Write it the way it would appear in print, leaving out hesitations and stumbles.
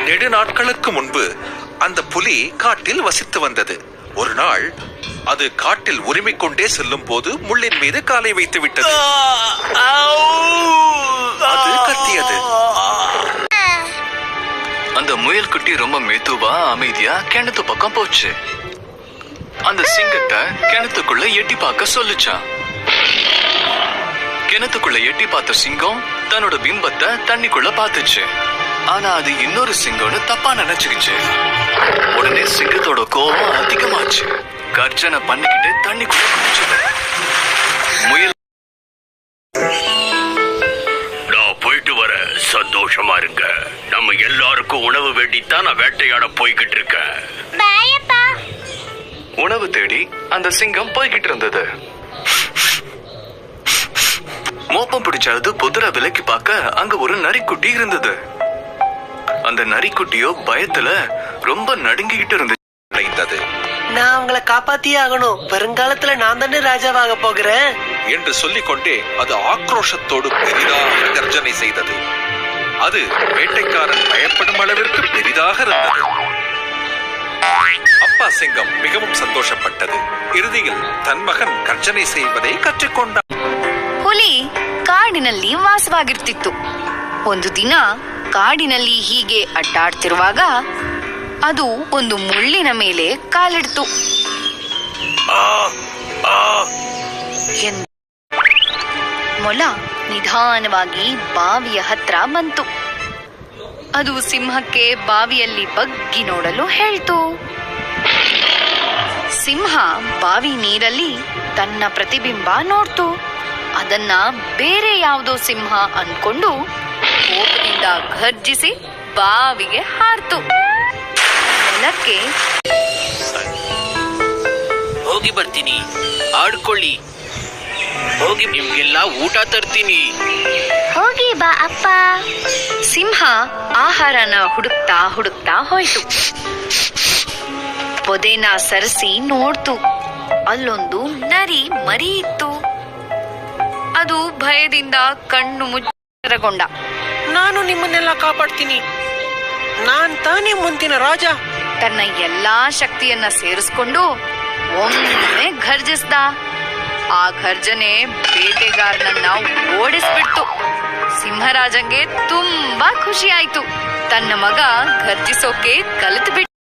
நெடுநாட்களுக்கு முன்பு அந்த புலி காட்டில் வசித்து வந்தது. ஒரு நாள் அது காட்டில் உரிமை கொண்டே செல்லும் போது முள்ளின் மீது காலை வைத்து விட்டது. அது கத்தியது. அந்த முயல் குட்டி ரொம்ப மெதுவா அமைதியா கிணத்து பக்கம் போச்சு. அந்த சிங்கத்தை கிணத்துக்குள்ள எட்டி பார்க்க சொல்லுச்சான். கிணத்துக்குள்ள எட்டி பார்த்த சிங்கம் தன்னோட பிம்பத்தை தண்ணிக்குள்ள பார்த்துச்சு. ஆனா அது இன்னொரு சிங்கம்னு தப்பா நினைச்சுக்கிச்சு. உடனே சிங்கத்தோட கோபம் அதிகமாச்சு. கர்ஜனை பண்ணிக்கிட்டு தண்ணிக்குள்ள குதிச்சுது. முயல், நான் போயிட்டு வர, சந்தோஷமா இருங்க. நம்ம எல்லாருக்கும் உணவு வேண்டித்தான் நான் வேட்டையாட போய்கிட்டு இருக்கேன். உணவு தேடி அந்த சிங்கம் போய்கிட்டு இருந்தது. மோப்பம் பிடிச்சாது புதரை விலக்கி பார்க்க அங்க ஒரு நரிக்குட்டி இருந்தது. அந்த நரிக்குட்டியோ பயத்துல ரொம்ப நடுங்கிக்கிட்டு இருந்தது. நான் அவங்களை காப்பாத்தியே ஆகணும். வருங்காலத்துல நான் தானே ராஜாவாக போகிறேன் என்று சொல்லிக்கொண்டே அது ஆக்ரோஷத்தோடு பெரிதாக கர்ஜனை செய்தது. அது வேட்டைக்காரன் பயப்படும் அளவிற்கு பெரிதாக இருந்தது. அப்பா சிங்கம் மிகவும் சந்தோஷப்பட்டது. இறுதியில் தன் மகன் கர்ஜனை செய்வதை ಕற்றுಕೊಂಡ. ಹುಲಿ ಕಾಡಿನಲ್ಲಿ ವಾಸವಾಗಿರ್ತಿತ್ತು. ಒಂದು ದಿನ ಕಾಡಿನಲ್ಲಿ ಹೀಗೆ ಅಡ್ಡಾಡ್ತಿರುವಾಗ ಅದು ಒಂದು ಮುಳ್ಳಿನ ಮೇಲೆ ಕಾಲಿಡ್ತು. ಮೊಲ ನಿಧಾನವಾಗಿ ಬಾವಿಯ ಹತ್ರ ಬಂತು. ಅದು ಸಿಂಹಕ್ಕೆ ಬಾವಿಯಲ್ಲಿ ಬಗ್ಗಿ ನೋಡಲು ಹೇಳ್ತು. ಸಿಂಹ ಬಾವಿ ನೀರಲ್ಲಿ ತನ್ನ ಪ್ರತಿಬಿಂಬ ನೋಡ್ತು. ಅದನ್ನ ಬೇರೆ ಯಾವುದೋ ಸಿಂಹ ಅನ್ಕೊಂಡು ಕೋಪದಿಂದ ಘರ್ಜಿಸಿ ಬಾವಿಗೆ ಹಾರ್ತು. ನೆಲಕ್ಕೆ ಹೋಗಿ ಬರ್ತೀನಿ, ಆಡ್ಕೊಳ್ಳಿ. ಹೋಗಿ ನಿಮ್ಗೆಲ್ಲ ಊಟ ತರ್ತೀನಿ. ಹೋಗಿ ಬಾ ಅಪ್ಪ. ಸಿಂಹ ಆಹಾರನ ಹುಡುಕ್ತಾ ಹುಡುಕ್ತಾ ಹೋಯ್ತು. ಪೊದೆನ ಸರಿಸಿ ನೋಡ್ತು. ಅಲ್ಲೊಂದು ನರಿ ಮರಿ ಇತ್ತು. ಅದು ಭಯದಿಂದ ಕಣ್ಣು ಮುಚ್ಚರಗೊಂಡ. ನಾನು ನಿಮ್ಮನ್ನೆಲ್ಲ ಕಾಪಾಡ್ತೀನಿ. ನಾನ್ ತಾನೇ ಮುಂದಿನ ರಾಜ. ತನ್ನ ಎಲ್ಲಾ ಶಕ್ತಿಯನ್ನ ಸೇರಿಸ್ಕೊಂಡು ಒಮ್ಮೆ ಘರ್ಜಿಸ್ದ. ಆ ಘರ್ಜನೆ ಬೇಟೆಗಾರನನ್ನ ಓಡಿಸ್ಬಿಡ್ತು. ಸಿಂಹರಾಜಂಗೆ ತುಂಬಾ ಖುಷಿ ಆಯ್ತು. ತನ್ನ ಮಗ ಘರ್ಜಿಸೋಕೆ ಕಲಿತು ಬಿಟ್ಟ.